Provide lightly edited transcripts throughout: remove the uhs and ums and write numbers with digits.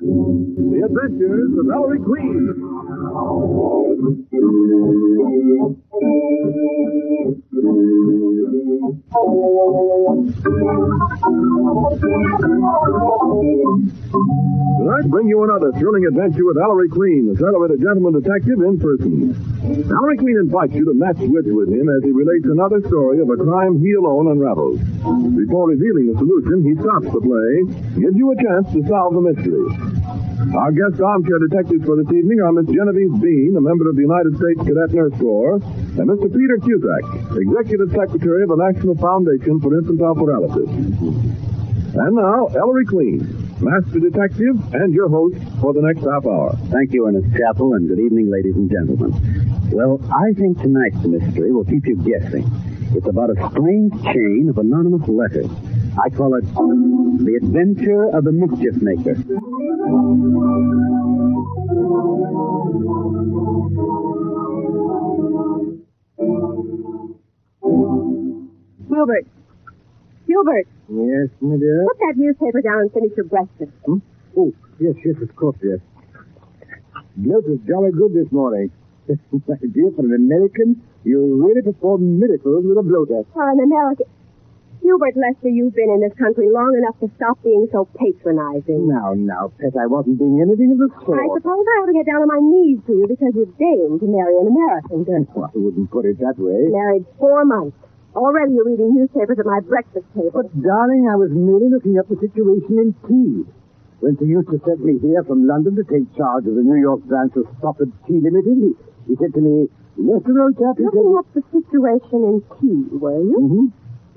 The Adventures of Ellery Queen. Tonight, bring you another thrilling adventure with Ellery Queen, the celebrated gentleman detective in person. Ellery Queen invites you to match wits with him as he relates another story of a crime he alone unravels. Before revealing the solution, he stops the play, gives you a chance to solve the mystery. Our guest armchair detectives for this evening are Miss Genevieve Bean, a member of the United States Cadet Nurse Corps, and Mr. Peter Cusack, Executive Secretary of the National Foundation for Infantile Paralysis. And now, Ellery Queen, Master Detective and your host for the next half hour. Thank you, Ernest Chappell, and good evening, ladies and gentlemen. Well, I think tonight's mystery will keep you guessing. It's about a strange chain of anonymous letters. I call it The Adventure of the Mischief Maker. Hubert, Yes, my dear? put that newspaper down and finish your breakfast. Oh, yes, of course, yes. Milk is jolly good this morning. My dear, for an American, you really perform miracles with a bloater. For an American... Hubert Lester, you've been in this country long enough to stop being so patronizing. Now, Pet, I wasn't doing anything of the sort. I suppose I ought to get down on my knees to you because you deigned to marry an American. Well, I wouldn't put it that way. Married 4 months. Already you're reading newspapers at my breakfast table. But, darling, I was merely looking up the situation in tea. When Sir Eustace sent me here from London to take charge of the New York branch of Stoppard Tea Limited, he said to me, Lester, old chap, he said... Looking up the situation in tea, were you? Mm-hmm.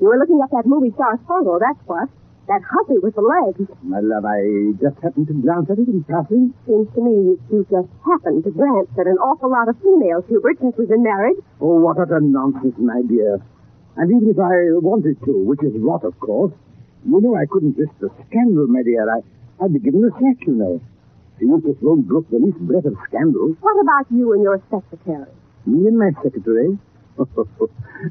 You were looking up that movie star photo, that's what. That hussy with the legs. My love, I just happened to glance at it in passing. Seems to me you just happened to glance at an awful lot of females, Hubert, since we've been married. Oh, what utter nonsense, my dear. And even if I wanted to, which is rot, of course, you know I couldn't risk the scandal, my dear. I'd be given the sack, you know. Sir Eustace won't brook the least breath of scandal. What about you and your secretary? Me and my secretary?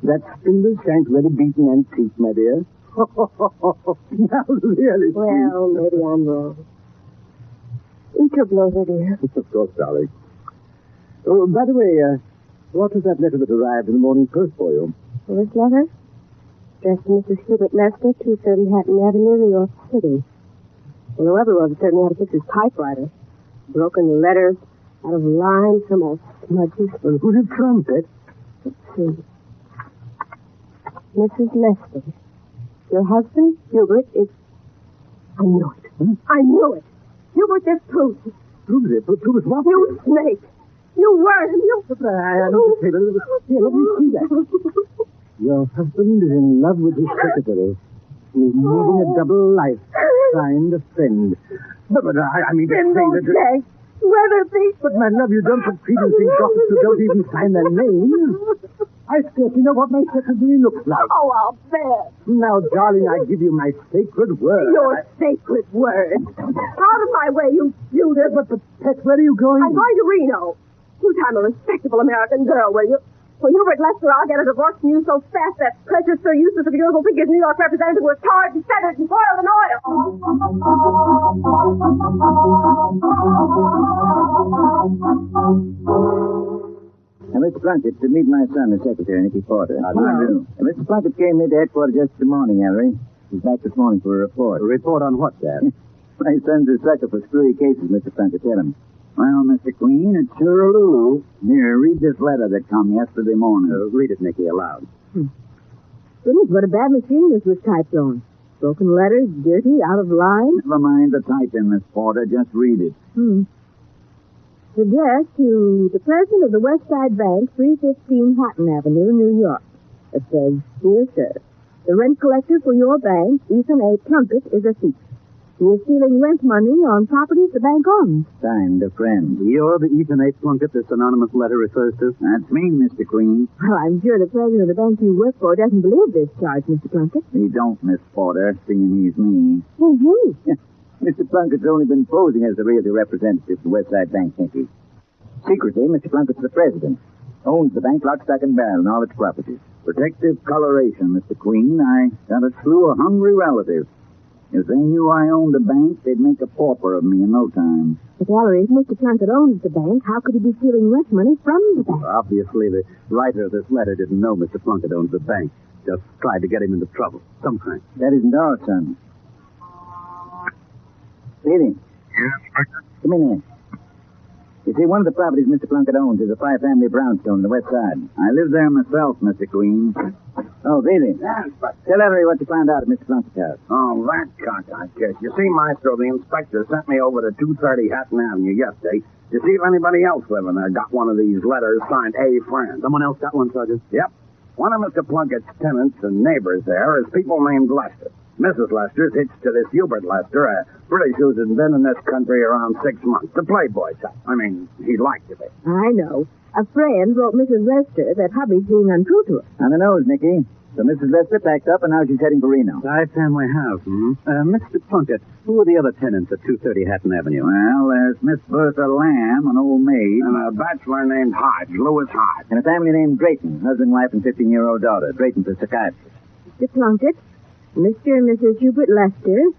That spindle shank very beaten antique, my dear. Now, really. Well, maybe I'm wrong. Eat your bloater, dear. Of course, darling. Oh, by the way, what was that letter that arrived in the morning post for you? This letter? Addressed to Mrs. Hubert Lester, 230 Hatton Avenue, New York City. Well, whoever wrote it certainly had to fix his typewriter. Broken letters, out of line, some old smudges. Well, who's it from, Pet? Let's see. Mrs. Lester. Your husband, Hubert, is... I knew it. Huh? I knew it. Hubert, this proves it. Proves it? Prove it what? You snake. You worm. You... I don't say that. Here, let me see that. Your husband is in love with his secretary. He's leading a double life. Signed, a friend. But I mean to say that... Weatherby. But, my love, you don't put credence in gossips who don't even sign their names. I scarcely know what my secretary looks like. Oh, I'll bet. Now, darling, I give you my sacred word. Your sacred word. Out of my way, you Judas. But, Pet, where are you going? I'm going to Reno. You time a respectable American girl, will you? For Hubert Lester, I'll get a divorce from you so fast that precious Sir Eustace of yours will think his New York representative was tarred and feathered and boiled in oil. Mr. Plunkett, to meet my son, the secretary, Nicky Porter. How do you do? Mr. Plunkett came into headquarters just this morning, Ellery. He's back this morning for a report. A report on what, Dad? My son's a sucker for screwy cases, Mr. Plunkett. Tell him. Well, Mr. Queen, it's sure a loo. Here, read this letter that come yesterday morning. Read it, Nicky, aloud. Goodness, what a bad machine this was typed on. Broken letters, dirty, out of line. Never mind the typing, Miss Porter. Just read it. Addressed to the president of the West Side Bank, 315 Hatton Avenue, New York. It says, Dear Sir, the rent collector for your bank, Ethan A. Plunkett, is a thief. He is stealing rent money on properties the bank owns. Signed, a friend. You're the Ethan A. Plunkett this anonymous letter refers to? That's me, Mr. Queen. Well, I'm sure the president of the bank you work for doesn't believe this charge, Mr. Plunkett. He don't, Miss Porter, seeing he's me. Who's you? Mr. Plunkett's only been posing as the real representative of the West Side Bank, Nicky. Secretly, Mr. Plunkett's the president. Owns the bank lock, stock, and barrel and all its properties. Protective coloration, Mr. Queen. I got a slew of hungry relatives. If they knew I owned a bank, they'd make a pauper of me in no time. But Ellery, if Mr. Plunkett owns the bank, how could he be stealing rent money from the bank? Obviously, the writer of this letter didn't know Mr. Plunkett owns the bank. Just tried to get him into trouble, some kind. That isn't all, son. Lady. Yes, Inspector? Come in here. You see, one of the properties Mr. Plunkett owns is a five-family brownstone on the west side. I live there myself, Mr. Queen. Oh, Bailey. Yeah, Inspector. Tell Ellery what you found out at Mr. Plunkett's house. Oh, that cockeyed kid. You see, Maestro, the inspector sent me over to 230 Hatton Avenue yesterday to see if anybody else living there got one of these letters signed A. Friend. Someone else got one, Sergeant? Yep. One of Mr. Plunkett's tenants and neighbors there is people named Lester. Mrs. Lester's hitched to this Hubert Lester, a British who's been in this country around 6 months. The playboy type. I mean, he liked to be. I know. A friend wrote Mrs. Lester that hubby's being untrue to her. On the nose, Nicky. So Mrs. Lester packed up, and now she's heading for Reno. Five-family house, Mr. Plunkett, who are the other tenants at 230 Hatton Avenue? Well, there's Miss Bertha Lamb, an old maid. And a bachelor named Hodge, Lewis Hodge. And a family named Drayton, husband, wife, and 15-year-old daughter. Drayton's a psychiatrist. Mr. Plunkett, Mr. and Mrs. Hubert Lester,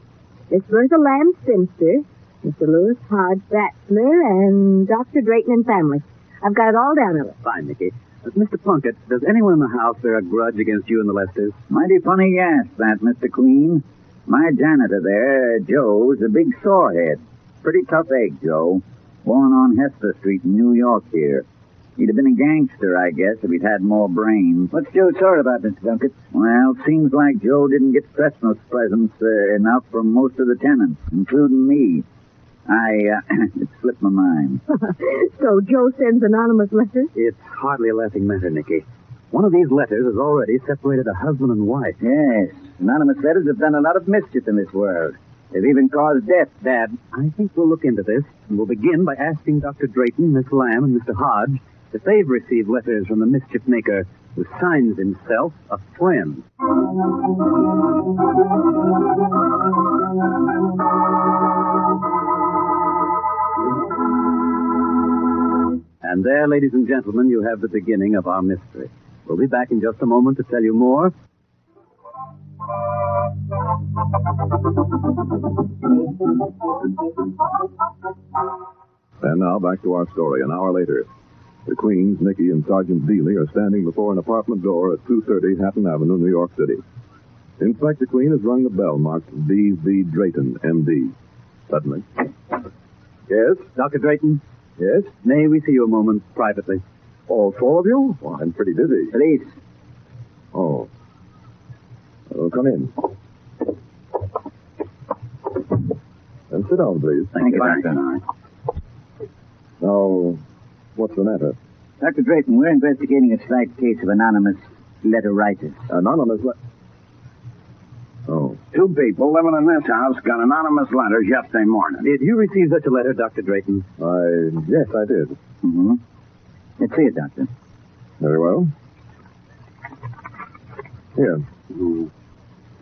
Miss Bertha Lamb Spinster, Mr. Lewis Hodge Bachelor, and Dr. Drayton and family. I've got it all down, Ellery. Fine, Nicky. Mr. Plunkett, does anyone in the house bear a grudge against you and the Lesters? Mighty funny you asked that, Mr. Queen. My janitor there, Joe's a big sorehead. Pretty tough egg, Joe. Born on Hester Street in New York here. He'd have been a gangster, I guess, if he'd had more brains. What's Joe sore about, Mr. Plunkett? Well, seems like Joe didn't get Christmas presents enough from most of the tenants, including me. It slipped my mind. So Joe sends anonymous letters? It's hardly a laughing matter, Nicky. One of these letters has already separated a husband and wife. Yes, anonymous letters have done a lot of mischief in this world. They've even caused death. Dad, I think we'll look into this, and we'll begin by asking Dr. Drayton, Miss Lamb, and Mr. Hodge if they've received letters from the mischief maker who signs himself a friend. And there, ladies and gentlemen, you have the beginning of our mystery. We'll be back in just a moment to tell you more. And now back to our story. An hour later, the Queens, Nicky, and Sergeant Bealey are standing before an apartment door at 230 Hatton Avenue, New York City. Inspector Queen has rung the bell marked B.V. Drayton, M.D. Suddenly. Yes? Dr. Drayton? Yes? May we see you a moment privately? All four of you? Well, I'm pretty busy. Police. Oh. Come in. And sit down, please. Thank you, Doctor. Now, what's the matter? Dr. Drayton, we're investigating a slight case of anonymous letter writers. Anonymous Oh. 2 people living in this house got anonymous letters yesterday morning. Did you receive such a letter, Dr. Drayton? Yes, I did. Mm-hmm. Let's see it, Doctor. Very well. Here.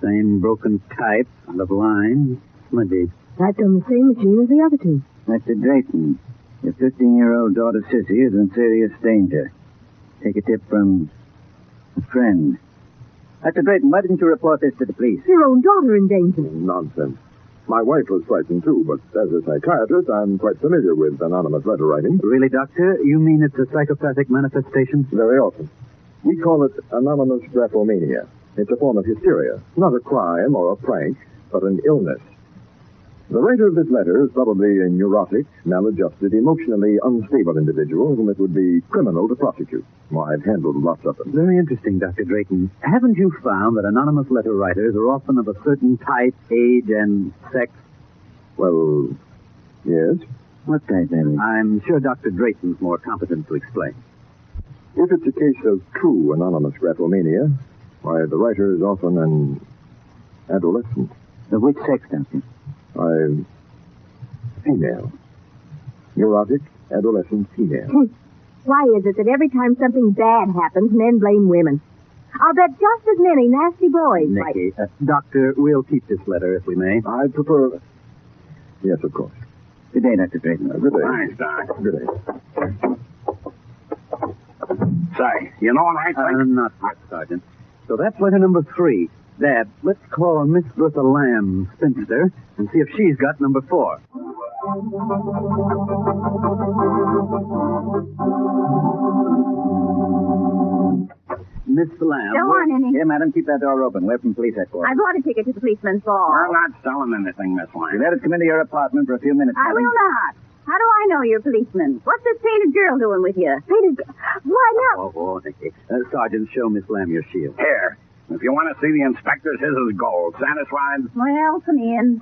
Same broken type and of line. Smudgy. Typed on the same machine as the other two. Dr. Drayton, your 15-year-old daughter, Sissy, is in serious danger. Take a tip from a friend. Dr. Drayton, why didn't you report this to the police? Your own daughter in danger. Nonsense. My wife was frightened, too, but as a psychiatrist, I'm quite familiar with anonymous letter writing. Really, Doctor? You mean it's a psychopathic manifestation? Very often. We call it anonymous graphomania. It's a form of hysteria. Not a crime or a prank, but an illness. The writer of this letter is probably a neurotic, maladjusted, emotionally unstable individual whom it would be criminal to prosecute. Well, I've handled lots of them. Very interesting, Dr. Drayton. Haven't you found that anonymous letter writers are often of a certain type, age, and sex? Well, yes. What type, Ellery? I'm sure Dr. Drayton's more competent to explain. If it's a case of true anonymous graphomania, why, the writer is often an adolescent. Of which sex, Doctor? Female. Neurotic, adolescent female. Why is it that every time something bad happens, men blame women? I'll bet just as many nasty boys. Nicky, Doctor, we'll keep this letter if we may. I prefer... Yes, of course. Good day, Dr. Drayton. Good day. Thanks, Doc. Good day. Say, you know what I think? Not yet, Sergeant. So that's letter number 3. Dad, let's call Miss Bertha Lamb, spinster, and see if she's got number 4. Miss Lamb. Go on, Annie. Here, madam, keep that door open. We're from police headquarters. I bought a ticket to the policeman's ball. We're not selling anything, Miss You Lamb. let us come into your apartment for a few minutes, I madam. will not. How do I know you're a policeman? What's this painted girl doing with you? Why not? Oh, Nicky. Sergeant, show Miss Lamb your shield. Here, if you want to see the inspectors, his is gold. Satisfied? Well, come in.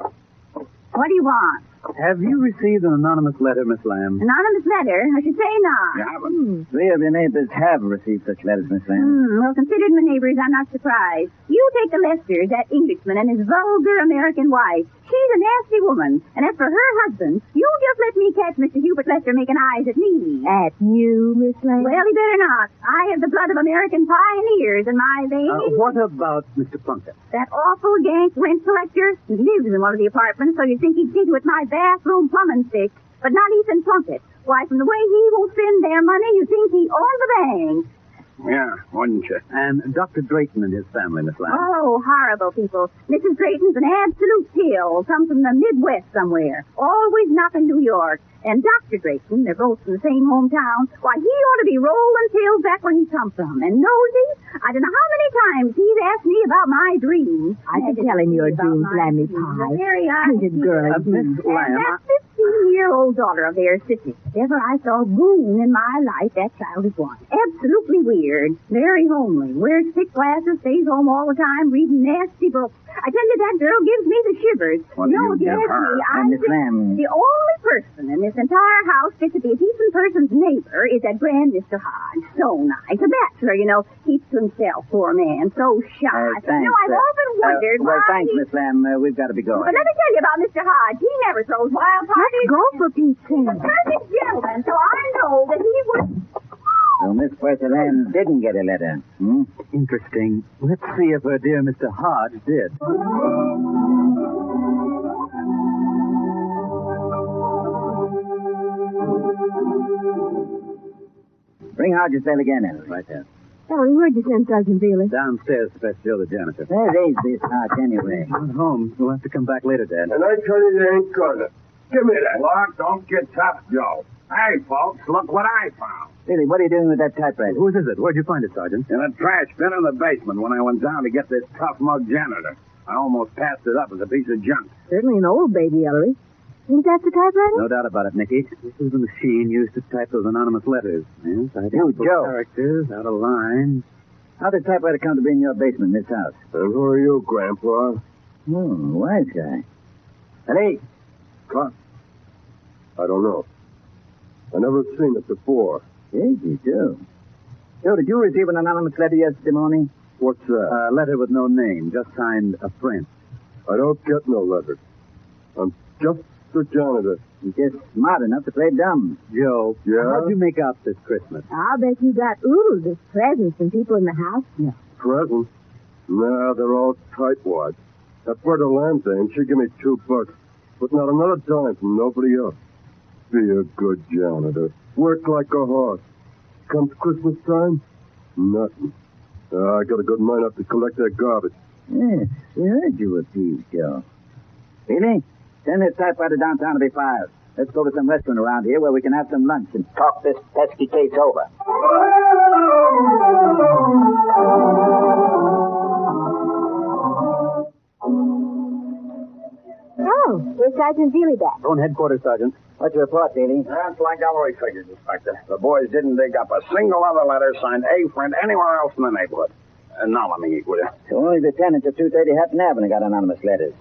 What do you want? Have you received an anonymous letter, Miss Lamb? Anonymous letter? I should say not. You haven't? 3 of your neighbors have received such letters, Miss Lamb. Well, considering my neighbors, I'm not surprised. You take the Lesters, that Englishman, and his vulgar American wife. She's a nasty woman. And as for her husband, you just let me catch Mr. Hubert Lester making eyes at me. At you, Miss Lamb? Well, he better not. I have the blood of American pioneers in my veins. What about Mr. Plunkett? That awful gank rent collector? He lives in one of the apartments, so you'd think he'd see to it my bathroom plumbing stick. But not Ethan Plunkett. Why, from the way he will spend their money, you'd think he owned the bank. Yeah, wouldn't you? And Dr. Drayton and his family, Miss Lamb. Oh, horrible people. Mrs. Drayton's an absolute kill. Comes from the Midwest somewhere. Always not in New York. And Dr. Drayton, they're both from the same hometown. Why, he ought to be rolling tails back where he come from. And nosy, I don't know how many times he's asked me about my dreams. I could tell him your dreams, Lammy Pie. Very Painted girl. Miss And Lamb, that 15-year-old daughter of theirs, Sissy. If ever I saw goon in my life, that child is one. Absolutely weird. Very homely. Wears thick glasses, stays home all the time, reading nasty books. I tell you, that girl gives me the shivers. What do you if you give ask her? me, And I Miss think Lamb. the only person in this entire house fit to be a decent person's neighbor is that grand Mr. Hodge. So nice. A bachelor, you know. Keeps to himself, poor man. So shy. Thanks. I've often wondered well, why thanks, he... Miss Lamb. We've got to be going. But let me tell you about Mr. Hodge. He never throws wild parties. Go for Pete's sake. Perfect gentleman, so I know that he would... So Miss Bertha Lamb didn't get a letter. Hmm? interesting. Let's see if her dear Mr. Hodge did. Bring Hodges' bell again, Ellery. Right there. Ellery, where'd you send Sergeant Bailey? Downstairs to fetch Joe the janitor. Where is this Hodge, anyway? Not home. We'll have to come back later, Dad. And I tell you, you ain't gonna. Give me that. Look, don't get tough, Joe. Hey, folks, look what I found. Really, what are you doing with that typewriter? Whose is it? Where'd you find it, Sergeant? In a trash bin in the basement when I went down to get this tough mug janitor. I almost passed it up as a piece of junk. Certainly an old baby, Ellery. Think that's the typewriter? No doubt about it, Nicky. This is the machine used to type those anonymous letters. Yes, I You, Joe. characters, out of line. How did typewriter come to be in your basement, this house? And who are you, Grandpa? Oh, wise guy. Ellery, What? I don't know. I never seen it before. yes, you do. Joe, did you receive an anonymous letter yesterday morning? What's that? A letter with no name, just signed a friend. I don't get no letters. I'm just the janitor. You're just smart enough to play dumb. Joe, Yeah? how'd you make out this Christmas? I'll bet you got oodles of presents from people in the house. Yeah. Presents? Nah, they're all tightwads. That Bertha Lamb thing, she give me $2, but not another dime from nobody else. Be a good janitor. Work like a horse. Comes Christmas time, nothing. I got a good mind up to collect that garbage. Yes, we heard you were peeved, Joe. Really? Send this typewriter downtown to be filed. Let's go to some restaurant around here where we can have some lunch and talk this pesky case over. Oh, here's Sergeant Bailey back. Phone headquarters, Sergeant. What's your report, Daly? That's like Ellery figured, Inspector. The boys didn't dig up a single other letter signed A friend anywhere else in the neighborhood. Now let me eat, will you? So only the tenants at 230 Hatton Avenue got anonymous letters.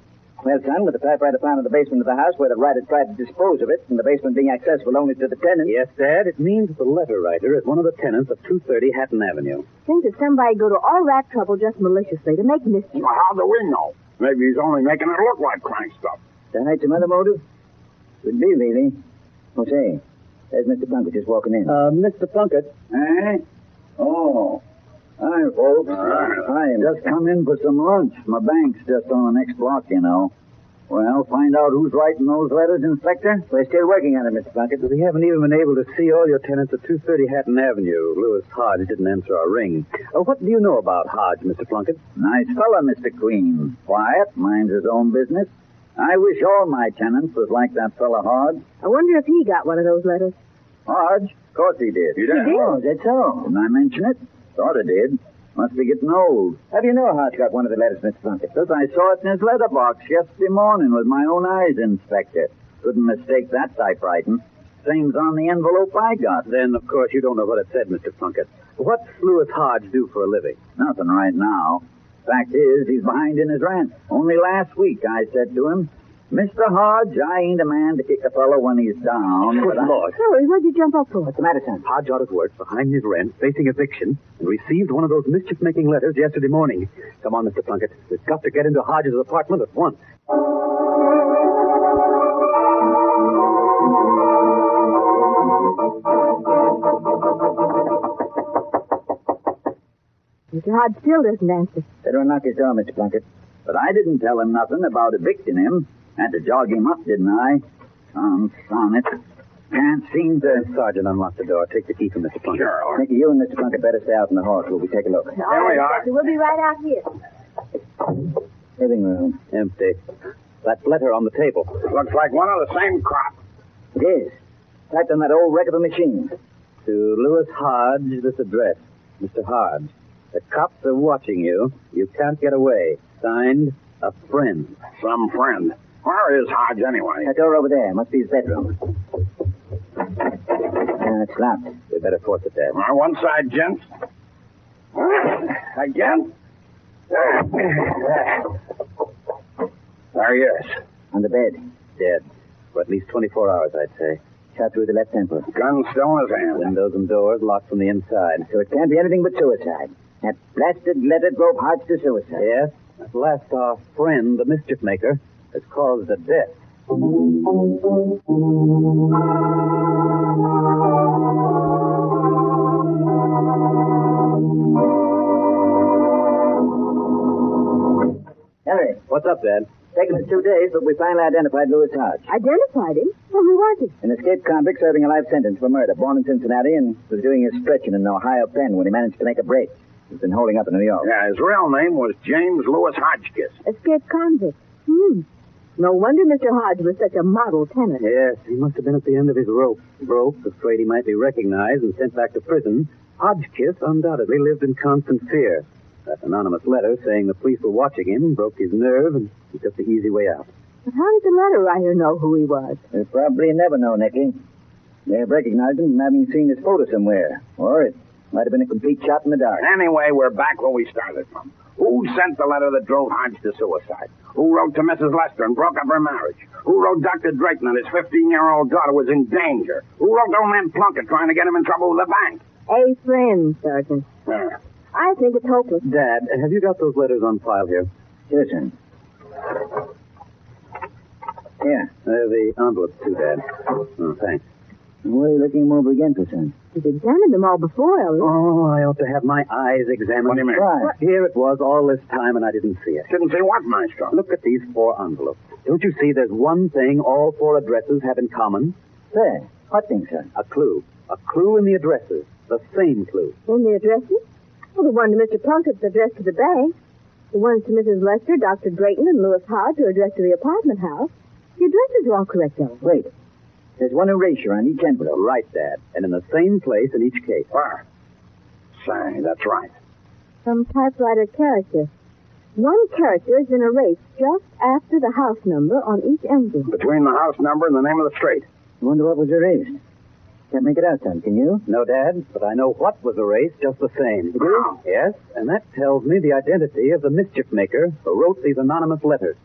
Well, son, with the typewriter found in the basement of the house where the writer tried to dispose of it, and the basement being accessible only to the tenants. Yes, Dad, it means that the letter writer is one of the tenants of 230 Hatton Avenue. Think that somebody go to all that trouble just maliciously to make mischief. Well, how do we know? Maybe he's only making it look like crank stuff. That ain't some other motive? Could be, really. Oh, say, there's Mr. Plunkett just walking in. Mr. Plunkett. Eh? Oh. Hi, folks. Hi. Just come in for some lunch. My bank's just on the next block, you know. Well, find out who's writing those letters, Inspector? We're still working on it, Mr. Plunkett. We haven't even been able to see all your tenants at 230 Hatton Avenue. Lewis Hodge didn't answer our ring. What do you know about Hodge, Mr. Plunkett? Nice fella, Mr. Queen. Quiet, minds his own business. I wish all my tenants was like that fella Hodge. I wonder if he got one of those letters. Hodge? Of course he did. You did? Oh, that's so. Didn't I mention it? Thought I did. Must be getting old. How do you know Hodge got one of the letters, Mr. Plunkett? Because I saw it in his letterbox yesterday morning with my own eyes, Inspector. Couldn't mistake that typewriting. Same's on the envelope I got. Then, of course, you don't know what it said, Mr. Plunkett. What's Lewis Hodge do for a living? Nothing right now. Fact is, he's behind in his rent. Only last week I said to him, Mr. Hodge, I ain't a man to kick a fellow when he's down. Good Lord. Hurry, what'd you jump up for? What's the matter, son? Hodge out of work, behind his rent, facing eviction, and received one of those mischief-making letters yesterday morning. Come on, Mr. Plunkett. We've got to get into Hodge's apartment at once. Mr. Hodge still doesn't answer. Better unlock his door, Mr. Plunkett. But I didn't tell him nothing about evicting him. Had to jog him up, didn't I? Son, it can't seem to... Sergeant, unlock the door. Take the key from Mr. Plunkett. Sure. Nicky, you and Mr. Plunkett better stay out in the hall till we take a look. All right, are. Inspector, we'll be right out here. Living room. Empty. That letter on the table. Looks like one of the same crop. It is. Typed on that old wreck of a machine. To Lewis Hodge, this address. Mr. Hodge, the cops are watching you. You can't get away. Signed, a friend. Some friend. Where is Hodge anyway? That door over there. Must be his bedroom. It's locked. We better force it, Dad. One side, gents. Again? There he is. On the bed. Dead. For at least 24 hours, I'd say. Shot through the left temple. Gun still in his hand. Windows and doors locked from the inside. So it can't be anything but suicide. That blasted letter drove Hodge to suicide. Yes. At last, our friend, the mischief maker, has caused a death. Ellery. What's up, Dad? Taken us 2 days, but we finally identified Lewis Hodge. Identified him? Well, who was he? An escaped convict serving a life sentence for murder, born in Cincinnati and was doing his stretching in an Ohio pen when he managed to make a break. He's been holding up in New York. Yeah, his real name was James Lewis Hodgkiss. Escaped convict. No wonder Mr. Hodge was such a model tenant. Yes, he must have been at the end of his rope. Broke, afraid he might be recognized and sent back to prison. Hodgkiss undoubtedly lived in constant fear. That anonymous letter saying the police were watching him broke his nerve, and he took the easy way out. But how did the letter writer know who he was? They'll probably never know, Nicky. They have recognized him from having seen his photo somewhere. Or it might have been a complete shot in the dark. Anyway, we're back where we started from. Who sent the letter that drove Hodge to suicide? Who wrote to Mrs. Lester and broke up her marriage? Who wrote Dr. Drayton that his 15-year-old daughter was in danger? Who wrote old man Plunkett trying to get him in trouble with the bank? A friend, Sergeant. Yeah. I think it's hopeless. Dad, have you got those letters on file here? Yes, sir. Here. They're the envelopes, too, Dad. Oh, thanks. What are you looking them over again for, son? You've examined them all before, Ellery. Oh, I ought to have my eyes examined. What do you mean? Right. Here it was all this time, and I didn't see it. Didn't see what, Maestro? Look at these 4 envelopes. Don't you see there's one thing all 4 addresses have in common? There. What thing, sir? A clue. A clue in the addresses. The same clue. In the addresses? Well, the one to Mr. Plunkett's addressed to the bank. The ones to Mrs. Lester, Dr. Drayton, and Lewis Hodge are addressed to the apartment house. The addresses are all correct, Ellery. Wait. There's one erasure on each envelope. Right, Dad. And in the same place in each case. Where? Say, that's right. Some typewriter character. One character has been erased just after the house number on each envelope. Between the house number and the name of the street. I wonder what was erased. Can't make it out, son. Can you? No, Dad, but I know what was erased just the same. You do? Yes, and that tells me the identity of the mischief maker who wrote these anonymous letters.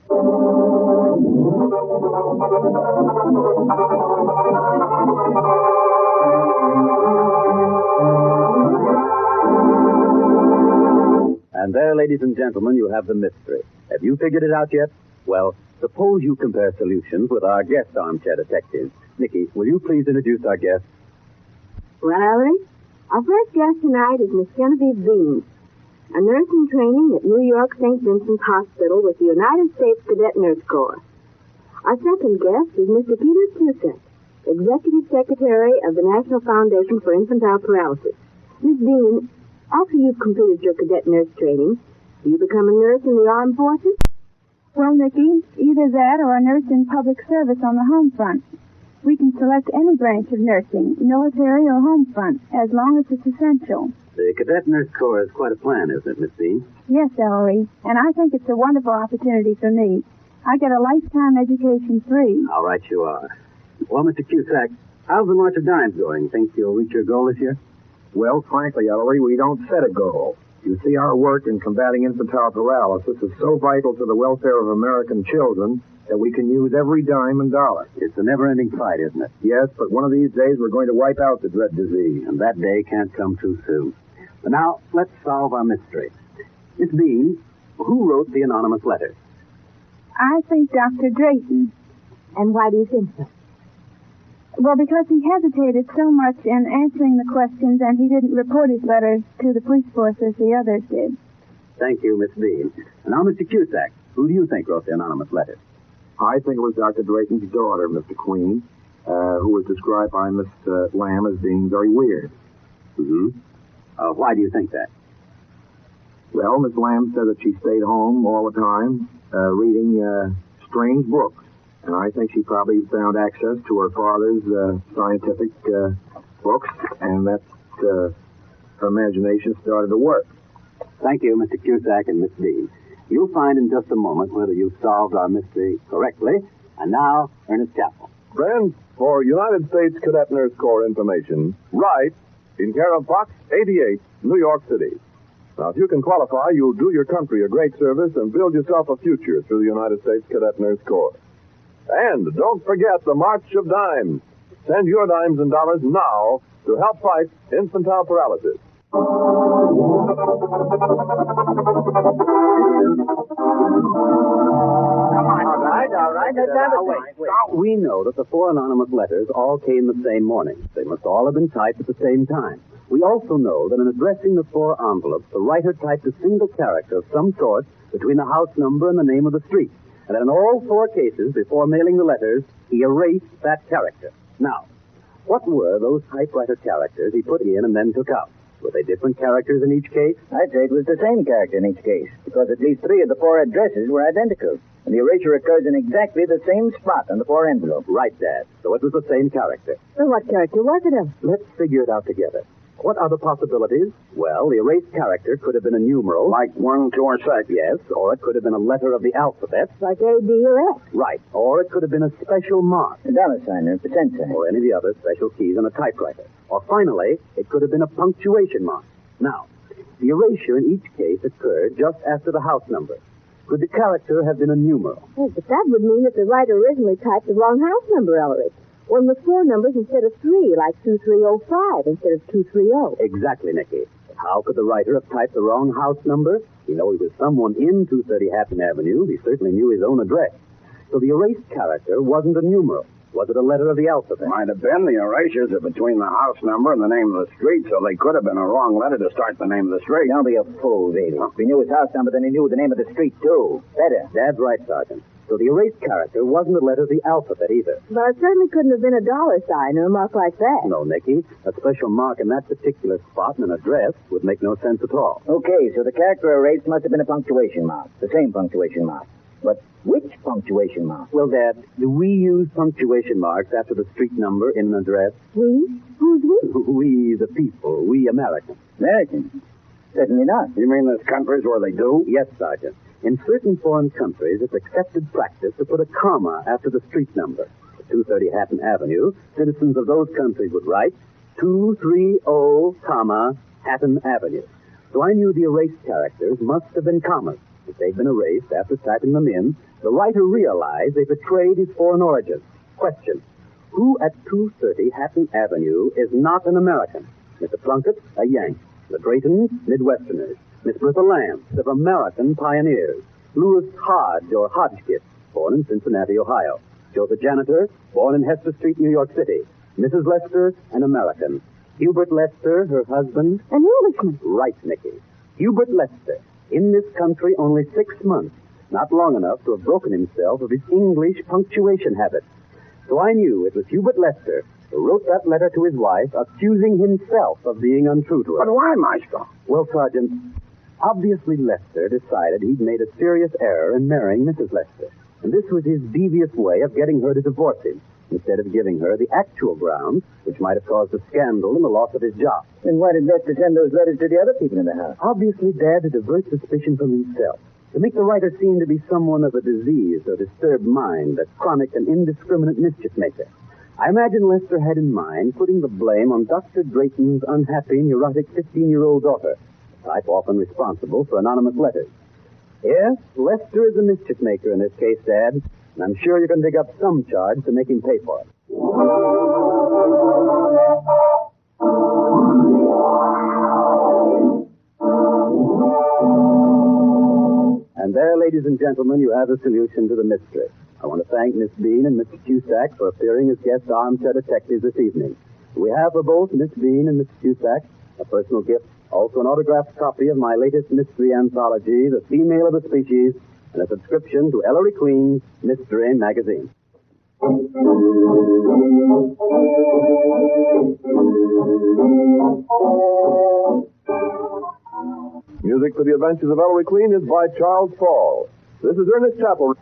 And there, ladies and gentlemen, you have the mystery. Have you figured it out yet? Well, suppose you compare solutions with our guest armchair detective. Nicky, will you please introduce our guest? Well, Ellery, our first guest tonight is Miss Genevieve Bean, a nurse in training at New York St. Vincent's Hospital with the United States Cadet Nurse Corps. Our second guest is Mr. Peter Cusack, Executive Secretary of the National Foundation for Infantile Paralysis. Miss Bean, after you've completed your cadet nurse training, do you become a nurse in the armed forces? Well, Nikki, either that or a nurse in public service on the home front. We can select any branch of nursing, military or home front, as long as it's essential. The Cadet Nurse Corps is quite a plan, isn't it, Miss Bean? Yes, Ellery, and I think it's a wonderful opportunity for me. I get a lifetime education free. All right, you are. Well, Mr. Cusack, how's the March of Dimes going? Think you'll reach your goal this year? Well, frankly, Ellery, we don't set a goal. You see, our work in combating infantile paralysis is so vital to the welfare of American children that we can use every dime and dollar. It's a never-ending fight, isn't it? Yes, but one of these days we're going to wipe out the dread disease. And that day can't come too soon. But now, let's solve our mystery. Miss Bean, who wrote the anonymous letter? I think Dr. Drayton. And why do you think so? Well, because he hesitated so much in answering the questions and he didn't report his letter to the police force as the others did. Thank you, Miss Bean. And now, Mr. Cusack, who do you think wrote the anonymous letter? I think it was Dr. Drayton's daughter, Mr. Queen, who was described by Miss Lamb as being very weird. Mm-hmm. Why do you think that? Well, Miss Lamb said that she stayed home all the time, reading strange books. And I think she probably found access to her father's scientific books, and that her imagination started to work. Thank you, Mr. Cusack and Miss Bean. You'll find in just a moment whether you've solved our mystery correctly. And now, Ernest Chappell. Friends, for United States Cadet Nurse Corps information, write in care of Box 88, New York City. Now, if you can qualify, you'll do your country a great service and build yourself a future through the United States Cadet Nurse Corps. And don't forget the March of Dimes. Send your dimes and dollars now to help fight infantile paralysis. All right. We know that the 4 anonymous letters all came the same morning. They must all have been typed at the same time. We also know that in addressing the 4 envelopes, the writer typed a single character of some sort between the house number and the name of the street. And in all 4 cases, before mailing the letters, he erased that character. Now, what were those typewriter characters he put in and then took out? Were they different characters in each case? I'd say it was the same character in each case, because at least 3 of the 4 addresses were identical. And the erasure occurs in exactly the same spot on the 4 envelopes. Right, Dad. So it was the same character. Well, what character was it of? Let's figure it out together. What are the possibilities? Well, the erased character could have been a numeral. Like 1, 2, or 6. Yes, or it could have been a letter of the alphabet. Like A, B, or F. Right. Or it could have been a special mark. A dollar sign or a percent sign. Or any of the other special keys on a typewriter. Or finally, it could have been a punctuation mark. Now, the erasure in each case occurred just after the house number. Could the character have been a numeral? Oh, but that would mean that the writer originally typed the wrong house number, Ellery. One with 4 numbers instead of 3, like 2305 instead of 230. Exactly, Nicky. How could the writer have typed the wrong house number? He knew he was someone in 230 Hatton Avenue. He certainly knew his own address. So the erased character wasn't a numeral. Was it a letter of the alphabet? Might have been. The erasures are between the house number and the name of the street, so they could have been a wrong letter to start the name of the street. Don't be a fool, Davy. If he knew his house number, then he knew the name of the street, too. Better. Dad's right, Sergeant. So the erased character wasn't a letter of the alphabet either. But it certainly couldn't have been a dollar sign or a mark like that. No, Nicky. A special mark in that particular spot and an address would make no sense at all. Okay, so the character erased must have been a punctuation mark. The same punctuation mark. But which punctuation mark? Well, Dad, do we use punctuation marks after the street number in an address? We? Who's we? We, the people. We Americans. Americans? Certainly not. You mean there's countries where they do? Yes, Sergeant. In certain foreign countries, it's accepted practice to put a comma after the street number. At 230 Hatton Avenue, citizens of those countries would write 230, Hatton Avenue. So I knew the erased characters must have been commas. If they'd been erased after typing them in, the writer realized they betrayed his foreign origin. Question: who at 230 Hatton Avenue is not an American? Mr. Plunkett, a Yank. The Draytons, Midwesterners. Miss Bertha Lance, of American pioneers. Louis Hodge, or Hodgkiss, born in Cincinnati, Ohio. Joe the janitor, born in Hester Street, New York City. Mrs. Lester, an American. Hubert Lester, her husband. An Englishman. Right, Nicky. Hubert Lester. In this country only 6 months. not long enough to have broken himself of his English punctuation habit. So I knew it was Hubert Lester who wrote that letter to his wife accusing himself of being untrue to her. But why, Maestro? Well, Sergeant, obviously Lester decided he'd made a serious error in marrying Mrs. Lester. And this was his devious way of getting her to divorce him, instead of giving her the actual grounds which might have caused a scandal and the loss of his job. Then why did Lester send those letters to the other people in the house? Obviously, Dad, to divert suspicion from himself, to make the writer seem to be someone of a diseased or disturbed mind, a chronic and indiscriminate mischief maker. I imagine Lester had in mind putting the blame on Dr. Drayton's unhappy, neurotic 15-year-old daughter, a type often responsible for anonymous letters. Yes, Lester is a mischief maker in this case, Dad, and I'm sure you can dig up some charge to make him pay for it. And there, ladies and gentlemen, you have the solution to the mystery. I want to thank Miss Bean and Mr. Cusack for appearing as guest armchair detectives this evening. We have for both Miss Bean and Mr. Cusack a personal gift, also an autographed copy of my latest mystery anthology, The Female of the Species, and a subscription to Ellery Queen's Mystery Magazine. Music for the Adventures of Ellery Queen is by Charles Fall. This is Ernest Chappell.